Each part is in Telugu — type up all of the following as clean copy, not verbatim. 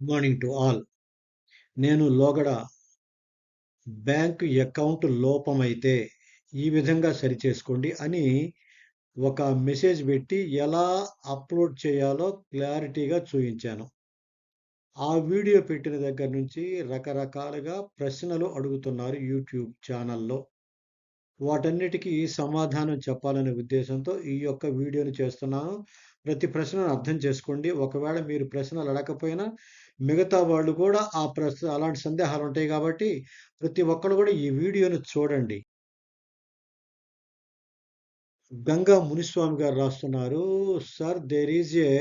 Morning to all. నేను లోగడ బ్యాంకు అకౌంట్ లోపమైతే ఈ విధంగా సరిచేసుకోండి అని ఒక మెసేజ్ పెట్టి ఎలా అప్లోడ్ చేయాలో క్లారిటీగా చూయించాను. ఆ వీడియో పెట్టిన దగ్గర నుంచి రకరకాలుగా ప్రశ్నలు అడుగుతున్నారు యూట్యూబ్ ఛానల్లో. వాటన్నిటికీ సమాధానం చెప్పాలనే ఉద్దేశంతో ఈ యొక్క వీడియోని చేస్తున్నాను. ప్రతి ప్రశ్నను అర్థం చేసుకోండి. ఒకవేళ మీరు ప్రశ్నలు అడగకపోయినా మిగతా వాళ్ళు కూడా అలాంటి సందేహాలు ఉంటాయి కాబట్టి ప్రతి ఒక్కరు కూడా ఈ వీడియోని చూడండి. గంగా మునిస్వామి గారు రాస్తున్నారు. Sir there is a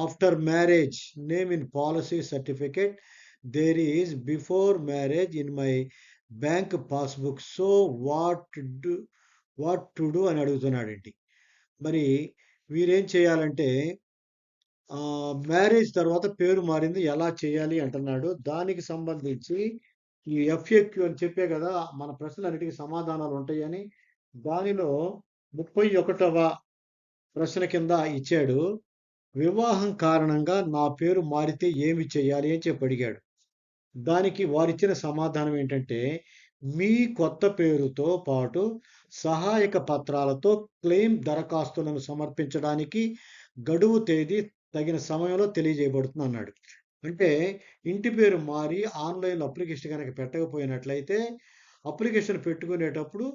after marriage name in policy certificate there is before marriage in my bank passbook. So what do what to do అని అడుగుతున్నాడండి. మరి వీరేం చేయాలంటే మ్యారేజ్ తర్వాత పేరు మారింది ఎలా చేయాలి అంటున్నాడు. దానికి సంబంధించి ఈ ఎఫ్ఏక్యూ అని చెప్పే కదా మన ప్రశ్నలన్నిటికీ సమాధానాలు ఉంటాయని. దానిలో 31వ ప్రశ్న కింద ఇచ్చాడు. వివాహం కారణంగా నా పేరు మారితే ఏమి చేయాలి అని చెప్పి అడిగాడు. దానికి వారిచ్చిన సమాధానం ఏంటంటే, మీ కొత్త పేరుతో పాటు సహాయక పత్రాలతో క్లెయిమ్ దరఖాస్తులను సమర్పించడానికి గడువు తేదీ తగిన సమయంలో తెలియజేయబడుతుంది అన్నాడు. అంటే ఇంటి పేరు మారి ఆన్‌లైన్‌లో అప్లికేషన్ గనక పెట్టకపోయినట్లయితే, అప్లికేషన్ పెట్టుకునేటప్పుడు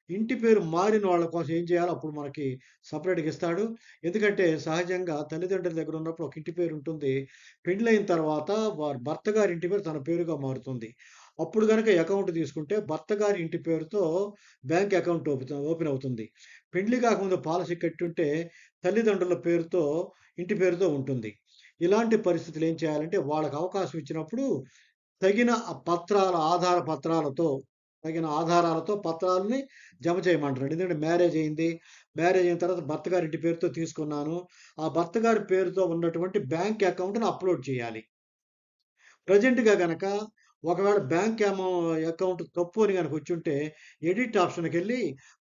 ఇంటి పేరు మారిన వాళ్ళ కోసం ఏం చేయాలో అప్పుడు మనకి సెపరేట్‌గా ఇస్తాడు. ఎందుకంటే సహజంగా తల్లిదండ్రుల దగ్గర ఉన్నప్పుడు ఒక ఇంటి పేరు ఉంటుంది. పెండ్లయిన తర్వాత వారి భర్త గారి ఇంటి పేరు తన పేరుగా మారుతుంది. అప్పుడు గనక అకౌంట్ తీసుకుంటే భర్త గారి ఇంటి పేరుతో బ్యాంక్ అకౌంట్ ఓపెన్ అవుతుంది. పెండ్లి కాకముందు పాలసీ కట్టుంటే తల్లిదండ్రుల పేరుతో ఇంటి పేరుతో ఉంటుంది. ఇలాంటి పరిస్థితులు ఏం చేయాలంటే వాళ్ళకి అవకాశం ఇచ్చినప్పుడు తగిన తగిన ఆధారాలతో పత్రాలని జమ చేయమంటున్నాడు. ఎందుకంటే మ్యారేజ్ అయింది. మ్యారేజ్ అయిన తర్వాత భర్త గారి ఇంటి పేరుతో తీసుకున్నాను. ఆ భర్త గారి పేరుతో ఉన్నటువంటి బ్యాంక్ అకౌంట్‌ని అప్‌లోడ్ చేయాలి. ప్రెజెంట్‌గా గనక ఒకవేళ అకౌంట్ తప్పు అని గనక వచ్చుంటే ఎడిట్ ఆప్షన్‌కెళ్ళి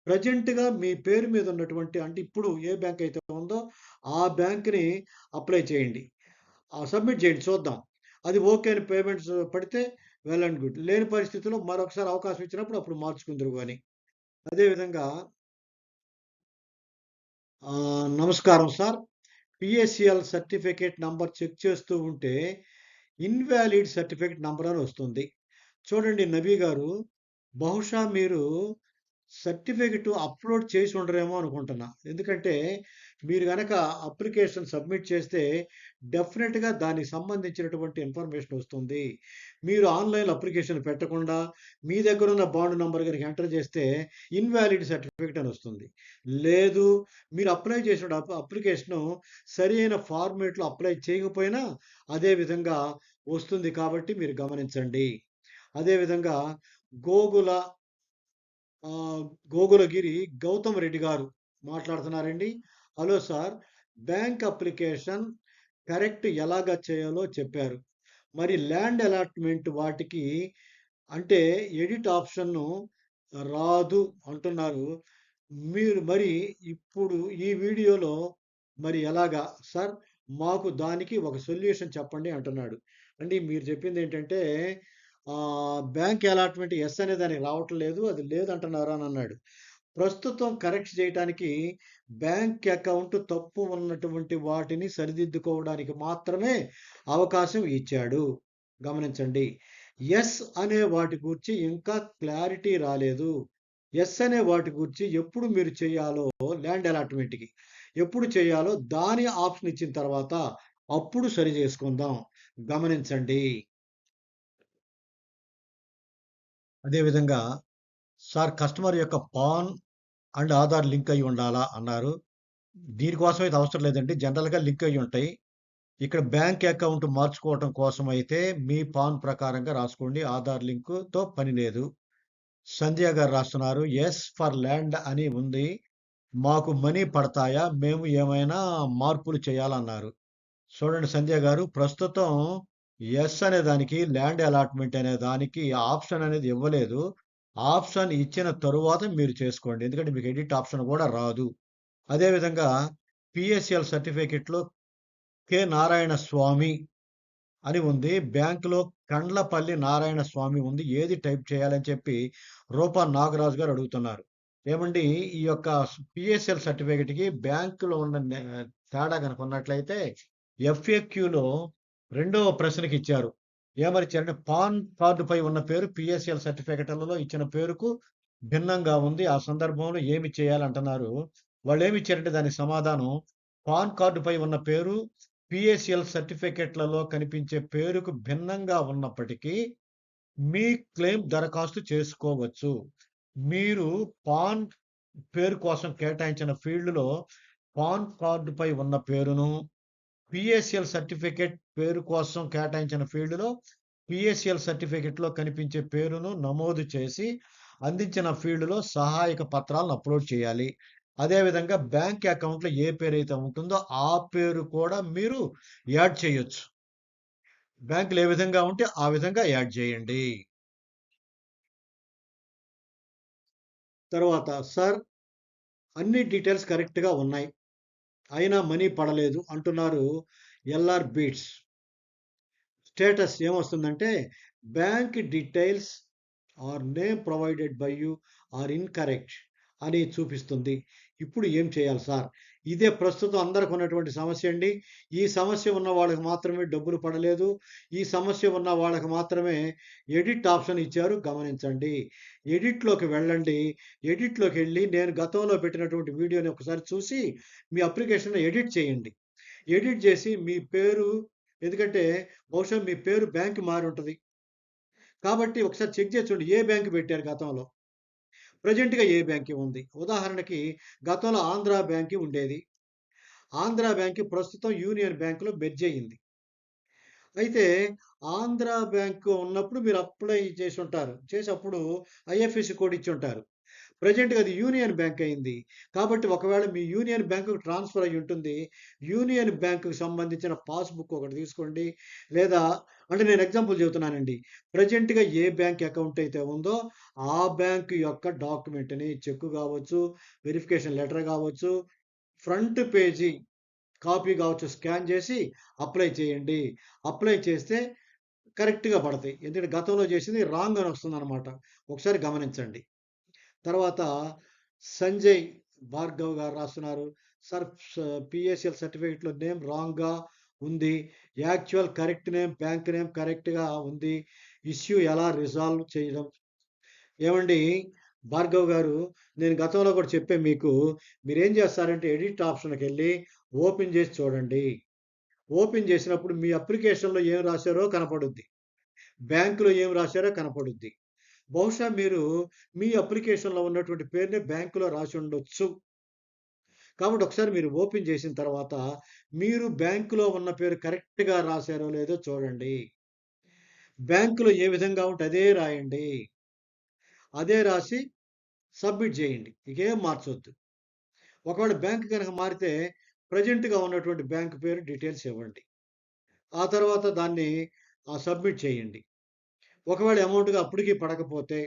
ప్రెజెంట్‌గా మీ పేరు మీద ఉన్నటువంటి అంటే ఇప్పుడు ఏ బ్యాంక్ అయితే ఉందో ఆ బ్యాంక్‌ని అప్లై చేయండి. సబ్మిట్ చేయండి చూద్దాం. అది ఓకే అని పేమెంట్స్ పడితే వెల్ అండ్ గుడ్. లేని పరిస్థితిలో మరొకసారి అవకాశం ఇచ్చినప్పుడు అప్పుడు మార్చుకుందురు గాని. అదే విధంగా నమస్కారం sir. PSCL certificate number check చేస్తూ ఉంటే ఇన్వాలిడ్ సర్టిఫికేట్ నంబర్ అని వస్తుంది. చూడండి నబీ గారు, బహుశా మీరు సర్టిఫికేట్ అప్లోడ్ చేసి ఉండరేమో అనుకుంటున్నా. ఎందుకంటే మీరు గనక అప్లికేషన్ సబ్మిట్ చేస్తే డెఫినెట్‌గా దానికి సంబంధించినటువంటి ఇన్ఫర్మేషన్ వస్తుంది. మీరు ఆన్‌లైన్‌లో అప్లికేషన్ పెట్టకుండా మీ దగ్గరున్న బాండ్ నంబర్ గనక ఎంటర్ చేస్తే ఇన్వాలిడ్ సర్టిఫికేట్ అని వస్తుంది. లేదు, మీరు అప్లై చేసిన అప్లికేషను సరియైన ఫార్మాట్‌లో అప్లై చేయకపోయినా అదే విధంగా వస్తుంది కాబట్టి మీరు గమనించండి. అదే విధంగా గోగుల గోగులగిరి గౌతమ్ రెడ్డి గారు మాట్లాడుతున్నారండి. Hello sir, bank application correct ఎలాగ చేయాలో చెప్పారు. మరి ల్యాండ్ అలాట్మెంట్ వాటికి అంటే ఎడిట్ ఆప్షన్ను రాదు అంటున్నారు. మీరు మరి ఇప్పుడు ఈ వీడియోలో మరి ఎలాగా సార్? మాకు దానికి ఒక సొల్యూషన్ చెప్పండి అంటున్నాడు. అంటే మీరు చెప్పింది ఏంటంటే బ్యాంక్ అలాట్మెంట్ యెస్ అనే దానికి రావటం లేదు. అది లేదంటున్నారు అని అన్నాడు. ప్రస్తుతం కరెక్ట్ చేయటానికి బ్యాంక్ అకౌంట్ తప్పు ఉన్నటువంటి వాటిని సరిదిద్దుకోవడానికి మాత్రమే అవకాశం ఇచ్చాడు. గమనించండి. యెస్ అనే వాటి గూర్చి ఇంకా క్లారిటీ రాలేదు. యెస్ అనే వాటి గూర్చి ఎప్పుడు మీరు చేయాలో ల్యాండ్ అలాట్మెంట్‌కి ఎప్పుడు చేయాలో దాని ఆప్షన్ ఇచ్చిన తర్వాత అప్పుడు సరి చేసుకుందాం. గమనించండి. అదేవిధంగా సార్ కస్టమర్ యొక్క పాన్ అండ్ ఆధార్ లింక్ అయ్యి ఉండాలా అన్నారు. దీనికోసం అయితే అవసరం లేదండి. జనరల్‌గా లింక్ అయ్యి ఉంటాయి. ఇక్కడ బ్యాంక్ అకౌంట్ మార్చుకోవటం కోసం అయితే మీ పాన్ ప్రకారంగా రాసుకోండి. ఆధార్ లింక్‌తో పని లేదు. సంధ్య గారు రాస్తున్నారు. యెస్ ఫర్ ల్యాండ్ అని ఉంది. మాకు మనీ పడతాయా? మేము ఏమైనా మార్పులు చేయాలన్నారు. చూడండి సంధ్య గారు, ప్రస్తుతం యెస్ అనే దానికి ల్యాండ్ అలాట్మెంట్ అనే దానికి ఆప్షన్ అనేది ఇవ్వలేదు. ఆప్షన్ ఇచ్చిన తరువాత మీరు చేసుకోండి. ఎందుకంటే మీకు ఎడిట్ ఆప్షన్ కూడా రాదు. అదేవిధంగా పిఎస్ఎల్ సర్టిఫికేట్‌లో కె నారాయణ స్వామి అని ఉంది. బ్యాంకులో కండ్లపల్లి నారాయణ స్వామి ఉంది. ఏది టైప్ చేయాలని చెప్పి రూపా నాగరాజు గారు అడుగుతున్నారు. ఏమండి ఈ యొక్క పిఎస్ఎల్ సర్టిఫికేట్‌కి బ్యాంకులో ఉన్న తేడా గనక ఉన్నట్లయితే ఎఫ్ఏక్యూలో రెండవ ప్రశ్నకి ఇచ్చారు. ఏమని ఇచ్చారంటే పాన్ కార్డుపై ఉన్న పేరు పిఎస్ఎల్ సర్టిఫికేట్‌లలో ఇచ్చిన పేరుకు భిన్నంగా ఉంది. ఆ సందర్భంలో ఏమి చేయాలంటున్నారు. వాళ్ళేమి ఇచ్చారంటే దానికి సమాధానం పాన్ కార్డుపై ఉన్న పేరు పిఎస్ఎల్ సర్టిఫికేట్‌లలో కనిపించే పేరుకు భిన్నంగా ఉన్నప్పటికీ మీ క్లెయిమ్ దరఖాస్తు చేసుకోవచ్చు. మీరు పాన్ పేరు కోసం కేటాయించిన ఫీల్డ్‌లో పాన్ కార్డుపై ఉన్న పేరును, పిఎస్ఎల్ సర్టిఫికేట్ పేరు కోసం కేటాయించిన ఫీల్డ్‌లో పిఎస్ఎల్ సర్టిఫికేట్‌లో కనిపించే పేరును నమోదు చేసి, అందించిన ఫీల్డ్‌లో సహాయక పత్రాలను అప్‌లోడ్ చేయాలి. అదేవిధంగా బ్యాంక్ అకౌంట్‌లో ఏ పేరైతే ఉంటుందో ఆ పేరు కూడా మీరు యాడ్ చేయొచ్చు. బ్యాంకులో ఏ విధంగా ఉంటే ఆ విధంగా యాడ్ చేయండి. తర్వాత సార్ అన్ని డీటెయిల్స్ కరెక్ట్‌గా ఉన్నాయి. అయినా మనీ పడలేదు అంటున్నారు ఎల్ఆర్ బీట్స్. స్టేటస్ ఏమొస్తుందంటే bank details are name provided by you are incorrect అని చూపిస్తుంది. ఇప్పుడు ఏం చేయాలి సార్? ఇదే ప్రస్తుతం అందరికి ఉన్నటువంటి సమస్య అండి. ఈ సమస్య ఉన్న వాళ్ళకి మాత్రమే డబ్బులు పడలేదు. ఈ సమస్య ఉన్న వాళ్ళకి మాత్రమే ఎడిట్ ఆప్షన్ ఇచ్చారు గమనించండి. ఎడిట్‌లోకి వెళ్ళండి. ఎడిట్‌లోకెళ్ళి నేను గతంలో పెట్టినటువంటి వీడియోని ఒకసారి చూసి మీ అప్లికేషన్‌లో ఎడిట్ చేయండి. ఎడిట్ చేసి మీ పేరు ఎందుకంటే బహుశా మీ పేరు బ్యాంక్ మారుంటది. కాబట్టి ఒకసారి చెక్ చేసి చూడండి. ఏ బ్యాంక్ పెట్టారు గతంలో? ప్రెజెంట్‌గా ఏ బ్యాంక్ ఉంది? ఉదాహరణకి గతంలో ఆంధ్ర బ్యాంక్ ఉండేది. ఆంధ్ర బ్యాంక్ ప్రస్తుతం యూనియన్ బ్యాంక్‌లో మెర్జ్ అయింది. అయితే ఆంధ్ర బ్యాంక్ ఉన్నప్పుడు మీరు అప్లై చేసుంటారు. చేసి అప్పుడు ఐఎఫ్ఎస్‌సి కోడ్ ఇచ్చుంటారు. ప్రెజెంట్‌గా అది యూనియన్ బ్యాంక్ అయింది. కాబట్టి ఒకవేళ మీ యూనియన్ బ్యాంక్‌కి ట్రాన్స్‌ఫర్ అయ్యుంటుంది. యూనియన్ బ్యాంక్‌కి సంబంధించిన పాస్‌బుక్ ఒకటి తీసుకోండి. లేదా అంటే నేను ఎగ్జాంపుల్ చెబుతున్నానండి. ప్రెజెంట్‌గా ఏ బ్యాంక్ అకౌంట్ అయితే ఉందో ఆ బ్యాంక్ యొక్క డాక్యుమెంట్‌ని చెక్ కావచ్చు, వెరిఫికేషన్ లెటర్ కావచ్చు, ఫ్రంట్ పేజీ కాపీ కావచ్చు స్కాన్ చేసి అప్లై చేయండి. అప్లై చేస్తే కరెక్ట్‌గా పడతాయి. ఎందుకంటే గతంలో చేసింది రాంగ్ అని వస్తుందన్నమాట. ఒకసారి గమనించండి. తర్వాత సంజయ్ భార్గవ్ గారు రాస్తున్నారు. సార్ పిఎస్ఎల్ సర్టిఫికేట్‌లో నేమ్ రాంగ్‌గా ఉంది. Actual correct name, bank name కరెక్ట్‌గా ఉంది. ఇష్యూ ఎలా రిజాల్వ్ చేయడం? ఏవండీ భార్గవ్ గారు, నేను గతంలో కూడా చెప్పాను మీకు. మీరేం చేస్తారంటే ఎడిట్ ఆప్షన్‌కెళ్ళి ఓపెన్ చేసి చూడండి. ఓపెన్ చేసినప్పుడు మీ అప్లికేషన్‌లో ఏం రాశారో కనపడుద్ది. బ్యాంక్‌లో ఏం రాశారో కనపడుద్ది. బహుశా మీరు మీ అప్లికేషన్‌లో ఉన్నటువంటి పేరునే బ్యాంకులో రాసుండొచ్చు. కాబట్టి ఒకసారి మీరు ఓపెన్ చేసిన తర్వాత, మీరు బ్యాంకులో ఉన్న పేరు కరెక్ట్‌గా రాశారో లేదో చూడండి. బ్యాంకులో ఏ విధంగా ఉంటే అదే రాయండి. అదే రాసి సబ్మిట్ చేయండి. ఇకేం మార్చొద్దు. ఒకవేళ బ్యాంక్ గనక మారితే ప్రెజెంట్‌గా ఉన్నటువంటి బ్యాంక్ పేరు డీటెయిల్స్ ఇవ్వండి. ఆ తర్వాత దాన్ని సబ్మిట్ చేయండి. ఒకవేళ అమౌంట్‌గా అప్పటికి పడకపోతే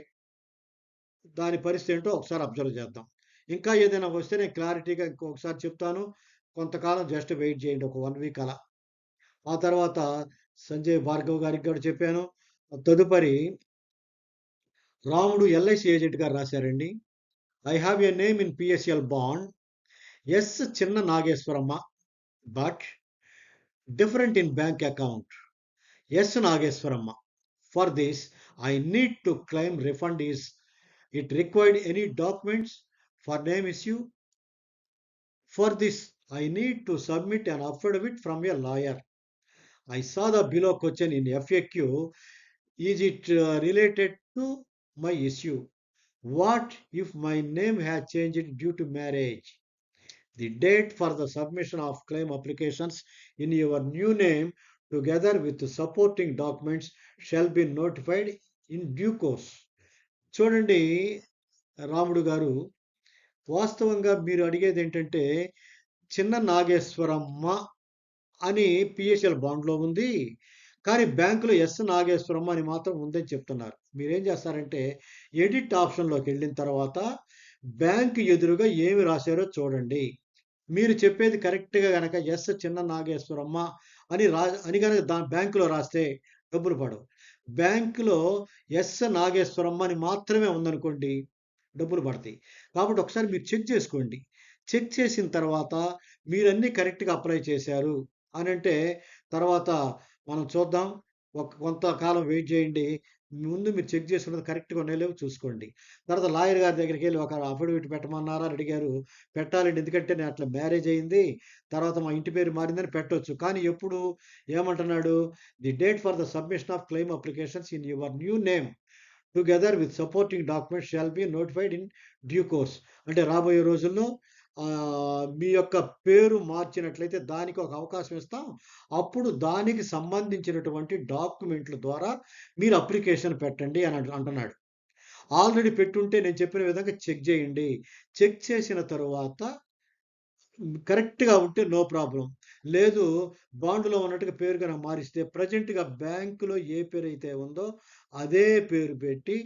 దాని పరిస్థితి ఏంటో ఒకసారి అబ్జర్వ్ చేద్దాం. ఇంకా ఏదైనా వస్తే నేను క్లారిటీగా ఇంకొకసారి చెప్తాను. కొంతకాలం జస్ట్ వెయిట్ చేయండి. ఒక 1 వీక్ అలా. ఆ తర్వాత సంజయ్ భార్గవ్ గారికి కూడా చెప్పాను. తదుపరి రాముడు ఎల్ఐసి ఏజెంట్ గారు రాశారండి. I have a name in PSL bond. S Chinna Nageswaramma. But different in bank account. S Nageswaramma. For this, I need to claim refund. Is it required any documents for name issue? For this, I need to submit an affidavit from a lawyer. I saw the below question in FAQ. Is it related to my issue? What if my name has changed due to marriage? The date for the submission of claim applications in your new name together with the supporting documents shall be notified in due course. చూడండి రాముడు గారు, వాస్తవంగా మీరు అడిగేది ఏంటంటే చిన్న నాగేశ్వరమ్మ అని పిఎస్ఎల్ బాండ్లో ఉంది. కానీ బ్యాంకులో ఎస్ నాగేశ్వరమ్మ అని మాత్రం ఉందని చెప్తున్నారు. మీరేం చేస్తారంటే ఎడిట్ ఆప్షన్లోకి వెళ్ళిన తర్వాత బ్యాంక్ ఎదురుగా ఏమి రాశారో చూడండి. మీరు చెప్పేది కరెక్ట్‌గా గనక ఎస్ చిన్న నాగేశ్వరమ్మ అని గనక బ్యాంకులో రాస్తే డబ్బులు పడవు. బ్యాంకులో ఎస్ నాగేశ్వరమ్మ అని మాత్రమే ఉందనుకోండి, డబ్బులు పడతాయి. కాబట్టి ఒకసారి మీరు చెక్ చేసుకోండి. చెక్ చేసిన తర్వాత మీరన్నీ కరెక్ట్‌గా అప్లై చేశారు అనంటే, తర్వాత మనం చూద్దాం. కొంతకాలం వెయిట్ చేయండి. ముందు మీరు చెక్ చేసుకున్నది కరెక్ట్‌గా ఉన్నాయో లేవో చూసుకోండి. తర్వాత లాయర్ గారి దగ్గరికెళ్ళి ఒక అఫిడవిట్ పెట్టమన్నారా అని అడిగారు. పెట్టాలండి. ఎందుకంటే నేను అట్లా మ్యారేజ్ అయింది. తర్వాత మా ఇంటి పేరు మారిందని పెట్టొచ్చు. కానీ ఎప్పుడు ఏమంటున్నాడు? The date for the submission of claim applications in your new name together with supporting documents shall be notified in due course. అంటే రాబోయే రోజుల్లో మీ యొక్క పేరు మార్చినట్లయితే దానికి ఒక అవకాశం ఇస్తాం. అప్పుడు దానికి సంబంధించినటువంటి డాక్యుమెంట్ల ద్వారా మీరు అప్లికేషన్ పెట్టండి అని అంటున్నాడు. ఆల్రెడీ పెట్టుంటే నేను చెప్పిన విధంగా చెక్ చేయండి. చెక్ చేసిన తరువాత కరెక్ట్‌గా ఉంటే నో ప్రాబ్లమ్. లేదు బాండ్‌లో ఉన్నట్టుగా పేరు గనక మారిస్తే ప్రెజెంట్‌గా బ్యాంక్‌లో ఏ పేరైతే ఉందో అదే పేరు పెట్టి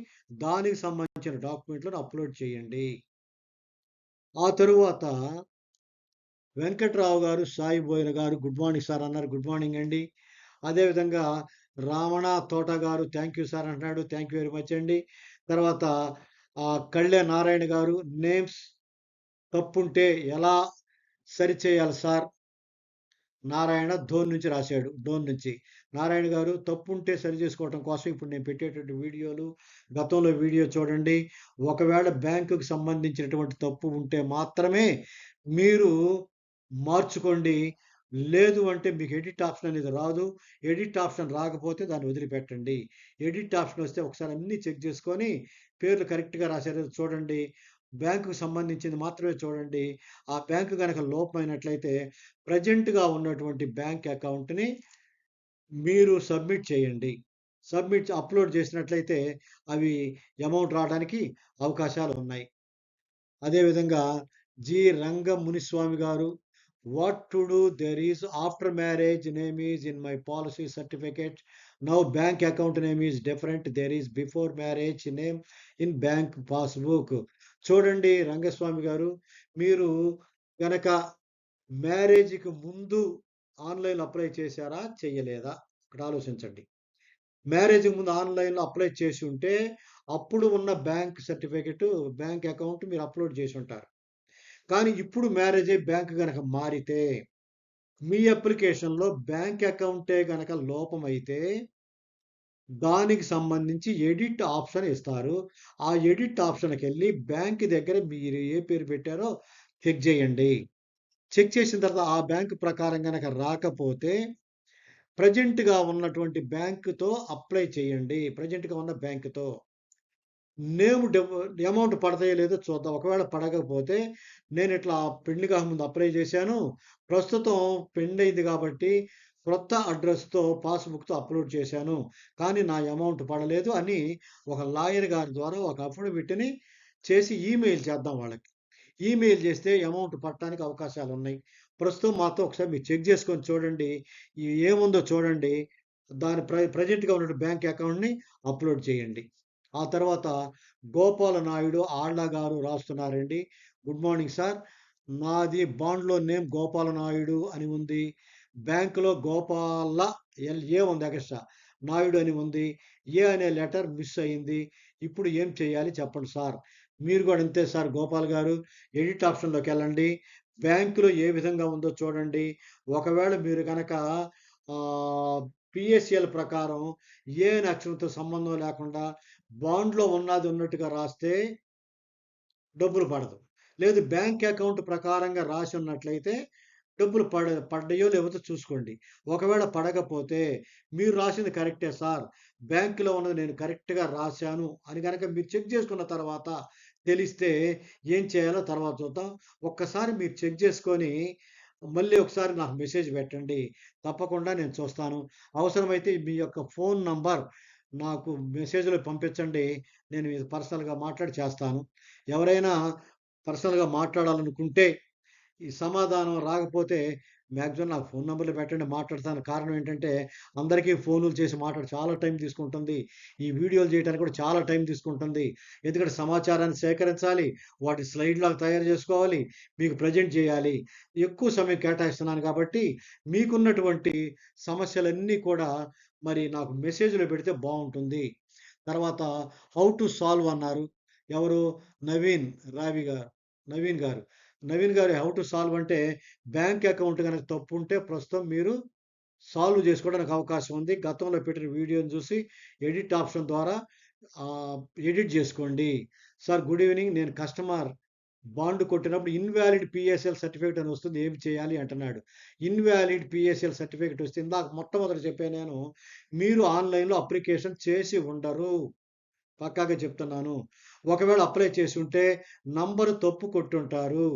దానికి సంబంధించిన డాక్యుమెంట్‌లను అప్‌లోడ్ చేయండి. ఆ తరువాత వెంకట్రావు గారు, సాయి బోయన గారు గుడ్ మార్నింగ్ సార్ అన్నారు. గుడ్ మార్నింగ్ అండి. అదేవిధంగా రావణ తోట గారు థ్యాంక్ యూ సార్ అంటున్నాడు. థ్యాంక్ యూ వెరీ మచ్ అండి. తర్వాత కళ్ళె నారాయణ గారు నేమ్స్ తప్పుంటే ఎలా సరిచేయాలి సార్? నారాయణ ధోన్ నుంచి రాశాడు. డోన్ నుంచి. నారాయణ గారు తప్పుంటే సరిచేసుకోవటం కోసం ఇప్పుడు నేను పెట్టేటువంటి వీడియోలు, గతంలో వీడియో చూడండి. ఒకవేళ బ్యాంకుకి సంబంధించినటువంటి తప్పు ఉంటే మాత్రమే మీరు మార్చుకోండి. లేదు అంటే మీకు ఎడిట్ ఆప్షన్ అనేది రాదు. ఎడిట్ ఆప్షన్ రాకపోతే దాన్ని వదిలిపెట్టండి. ఎడిట్ ఆప్షన్ వస్తే ఒకసారి అన్నీ చెక్ చేసుకొని పేర్లు కరెక్ట్‌గా రాశారో చూడండి. బ్యాంకుకి సంబంధించింది మాత్రమే చూడండి. ఆ బ్యాంకు గనక లోపమైనట్లయితే ప్రెజెంట్‌గా ఉన్నటువంటి బ్యాంక్ అకౌంట్‌ని మీరు సబ్మిట్ చేయండి. అప్‌లోడ్ చేసినట్లయితే అవి అమౌంట్ రావడానికి అవకాశాలున్నాయి. అదేవిధంగా జి. రంగమునిస్వామి గారు what to do there is after marriage name is in my policy certificate. Now bank account name is different. There is before marriage name in bank passbook. చూడండి రంగస్వామి గారు, మీరు గనక మ్యారేజ్‌కి ముందు ఆన్‌లైన్‌లో అప్లై చేశారా? చెయ్యలేదా? ఒకటి ఆలోచించండి. మ్యారేజ్‌కి ముందు ఆన్‌లైన్‌లో అప్లై చేసి ఉంటే, అప్పుడు ఉన్న బ్యాంక్ సర్టిఫికేటు, బ్యాంక్ అకౌంట్ మీరు అప్‌లోడ్ చేసుంటారు. కానీ ఇప్పుడు మ్యారేజ్ అయ్యి బ్యాంక్ గనక మారితే, మీ అప్లికేషన్‌లో బ్యాంక్ అకౌంటే గనక లోపమైతే, దానికి సంబంధించి ఎడిట్ ఆప్షన్ ఇస్తారు. ఆ ఎడిట్ ఆప్షన్‌కెళ్ళి బ్యాంక్ దగ్గర మీరు ఏ పేరు పెట్టారో చెక్ చేయండి. చెక్ చేసిన తర్వాత ఆ బ్యాంక్ ప్రకారం గనక రాకపోతే, ప్రెజెంట్‌గా ఉన్నటువంటి బ్యాంక్‌తో అప్లై చేయండి. ప్రెజెంట్‌గా ఉన్న బ్యాంక్‌తో. నేమ్ అమౌంట్ పడతాయో లేదో చూద్దాం. ఒకవేళ పడకపోతే నేనిట్లా పెళ్లి కాకముందు అప్లై చేశాను. ప్రస్తుతం పెండయింది కాబట్టి క్రొత్త అడ్రెస్‌తో పాస్‌బుక్‌తో అప్‌లోడ్ చేశాను. కానీ నా అమౌంట్ పడలేదు అని ఒక లాయర్ గారి ద్వారా ఒక అఫిడవిట్‌ని చేసి ఈమెయిల్ చేద్దాం వాళ్ళకి. ఈమెయిల్ చేస్తే అమౌంట్ పడటానికి అవకాశాలున్నాయి. ప్రస్తుతం మాత్రం ఒకసారి మీరు చెక్ చేసుకొని చూడండి. ఏముందో చూడండి. దాని ప్రెజెంట్‌గా ఉన్నటువంటి బ్యాంక్ అకౌంట్‌ని అప్‌లోడ్ చేయండి. ఆ తర్వాత గోపాల నాయుడు ఆళ్ళ గారు రాస్తున్నారండి. Good morning sir. నాది బాండ్‌లో నేమ్ గోపాల నాయుడు అని ఉంది. బ్యాంక్‌లో గోపాల ఏ ఉంది ఎగస్ట్రా. నాయుడు అని ఉంది. ఏ అనే లెటర్ మిస్ అయింది. ఇప్పుడు ఏం చేయాలి చెప్పండి సార్. మీరు కూడా అంతే సార్ గోపాల్ గారు. ఎడిట్ ఆప్షన్‌లోకెళ్ళండి. బ్యాంక్‌లో ఏ విధంగా ఉందో చూడండి. ఒకవేళ మీరు గనక పిఎస్ఎల్ ప్రకారం ఏ అనే అక్షరంతో సంబంధం లేకుండా బాండ్‌లో ఉన్నది ఉన్నట్టుగా రాస్తే డబ్బులు పడదు. లేదు బ్యాంక్ అకౌంట్ ప్రకారంగా రాసి ఉన్నట్లయితే డబ్బులు పడ్డాయో లేవో చూసుకోండి. ఒకవేళ పడకపోతే మీరు రాసింది కరెక్టే సార్. బ్యాంక్‌లో ఉన్నది నేను కరెక్ట్‌గా రాశాను అని గనక మీరు చెక్ చేసుకున్న తర్వాత తెలిస్తే ఏం చేయాలో తర్వాత చూద్దాం. ఒక్కసారి మీరు చెక్ చేసుకొని మళ్ళీ ఒకసారి నాకు మెసేజ్ పెట్టండి. తప్పకుండా నేను చూస్తాను. అవసరమైతే మీ యొక్క ఫోన్ నంబర్ నాకు మెసేజ్‌లో పంపించండి. నేను ఇది పర్సనల్‌గా మాట్లాడి చేస్తాను. ఎవరైనా పర్సనల్‌గా మాట్లాడాలనుకుంటే ఈ సమాధానం రాకపోతే మాక్సిమం నాకు ఫోన్ నంబర్లు పెట్టండి, మాట్లాడతాను. కారణం ఏంటంటే అందరికీ ఫోనులు చేసి చాలా టైం తీసుకుంటుంది. ఈ వీడియోలు చేయడానికి కూడా చాలా టైం తీసుకుంటుంది. ఎందుకంటే సమాచారాన్ని సేకరించాలి, వాటి స్లైడ్‌లాగా తయారు చేసుకోవాలి, మీకు ప్రజెంట్ చేయాలి. ఎక్కువ సమయం కేటాయిస్తున్నాను కాబట్టి మీకున్నటువంటి సమస్యలన్నీ కూడా మరి నాకు మెసేజ్‌లో పెడితే బావుంటుంది. తర్వాత హౌ టు సాల్వ్ అన్నారు. ఎవరు? నవీన్ రావి గారు. నవీన్ గారు. నవీన్ గారు హౌ టు సాల్వ్ అంటే బ్యాంక్ అకౌంట్ గనక తప్పుంటే ప్రస్తుతం మీరు సాల్వ్ చేసుకోవడానికి అవకాశం ఉంది. గతంలో పెట్టిన వీడియోని చూసి ఎడిట్ ఆప్షన్ ద్వారా ఆహ్, ఎడిట్ జేసుకోండి. Sir good evening. నేను కస్టమర్ బాండ్ కొట్టినప్పుడు ఇన్‌వాలిడ్ పీఎస్ఎల్ సర్టిఫికేట్ అని వస్తుంది. ఏమి చేయాలి అంటున్నాడు. ఇన్‌వాలిడ్ పీఎస్ఎల్ సర్టిఫికేట్ వస్తే ఇందాక మొట్టమొదట చెప్పాను నేను. మీరు ఆన్‌లైన్‌లో అప్లికేషన్ చేసి ఉండరు. పక్కాగా చెప్తున్నాను. ఒకవేళ అప్లై చేసుంటే నంబరు తప్పు కొట్టుంటారు.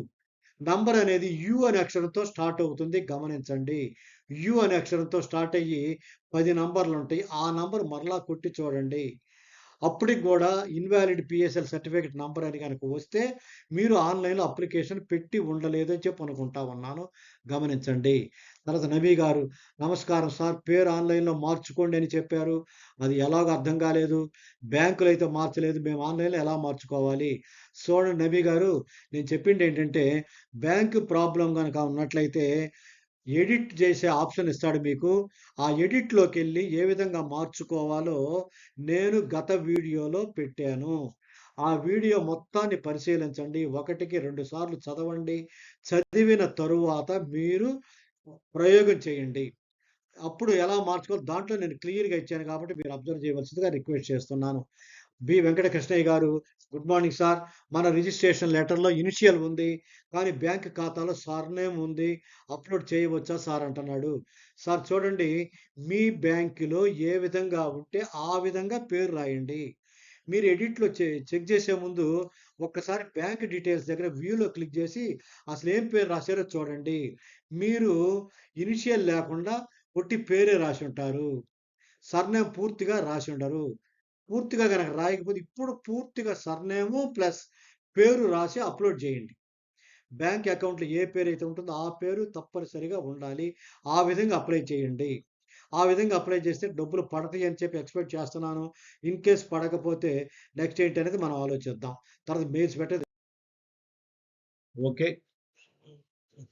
నంబర్ అనేది యు అనే అక్షరంతో స్టార్ట్ అవుతుంది, గమనించండి. యు అనే అక్షరంతో స్టార్ట్ అయ్యి 10 నంబర్లుంటాయి. ఆ నంబర్ మరలా కొట్టి చూడండి. అప్పటికి గూడా ఇన్‌వాలిడ్ పీఎస్ఎల్ సర్టిఫికేట్ నంబర్ అని గనక వస్తే, మీరు ఆన్‌లైన్‌లో అప్లికేషన్ పెట్టి ఉండలేదు అని చెప్పి అనుకుంటా ఉన్నాను. గమనించండి. తర్వాత నబీ గారు, నమస్కారం సార్. పేరు ఆన్‌లైన్‌లో మార్చుకోండి అని చెప్పారు. అది ఎలాగో అర్థం కాలేదు. బ్యాంకులో అయితే మార్చలేదు. మేము ఆన్‌లైన్‌లో ఎలా మార్చుకోవాలి? చూడండి నబీ గారు, నేను చెప్పిందేంటంటే, బ్యాంక్ ప్రాబ్లమ్ గనక ఉన్నట్లయితే ఎడిట్ చేసే ఆప్షన్ ఇస్తాడు మీకు. ఆ ఎడిట్‌లోకెళ్ళి ఏ విధంగా మార్చుకోవాలో నేను గత వీడియోలో పెట్టాను. ఆ వీడియో మొత్తాన్ని పరిశీలించండి. ఒకటికి 2 సార్లు చదవండి. చదివిన తరువాత మీరు ప్రయోగం చేయండి. అప్పుడు ఎలా మార్చుకోవాలో దాంట్లో నేను క్లియర్‌గా ఇచ్చాను కాబట్టి మీరు అబ్జర్వ్ చేయవలసిందిగా రిక్వెస్ట్ చేస్తున్నాను. బి. వెంకట కృష్ణయ్య గారు, గుడ్ మార్నింగ్ సార్. మన రిజిస్ట్రేషన్ లెటర్‌లో ఇనిషియల్ ఉంది. కానీ బ్యాంక్ ఖాతాలో సర్‌నేమ్ ఉంది. అప్‌లోడ్ చేయవచ్చా సార్ అంటున్నాడు. సార్ చూడండి, మీ బ్యాంక్‌లో ఏ విధంగా ఉంటే ఆ విధంగా పేరు రాయండి. మీరు ఎడిట్‌లో చెక్ చేసే ముందు ఒక్కసారి బ్యాంక్ డీటెయిల్స్ దగ్గర వ్యూలో క్లిక్ చేసి అసలు ఏం పేరు రాసారో చూడండి. మీరు ఇనిషియల్ లేకుండా ఒట్టి పేరే రాసుంటారు. సర్‌నేమ్ పూర్తిగా రాసుండరు. పూర్తిగా గనక రాయకపోతే ఇప్పుడు పూర్తిగా సర్‌నేము ప్లస్ పేరు రాసి అప్‌లోడ్ చేయండి. బ్యాంక్ అకౌంట్‌లో ఏ పేరైతే ఉంటుందో ఆ పేరు తప్పనిసరిగా ఉండాలి. ఆ విధంగా అప్లై చేయండి. ఆ విధంగా అప్లై చేస్తే డబ్బులు పడతాయి అని చెప్పి ఎక్స్‌పెక్ట్ చేస్తున్నాను. ఇన్ కేస్ పడకపోతే నెక్స్ట్ ఏంటనేది మనం ఆలోచిద్దాం. తర్వాత మెయిల్స్ పెట్టేది okay.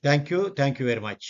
Thank you. Thank you very much.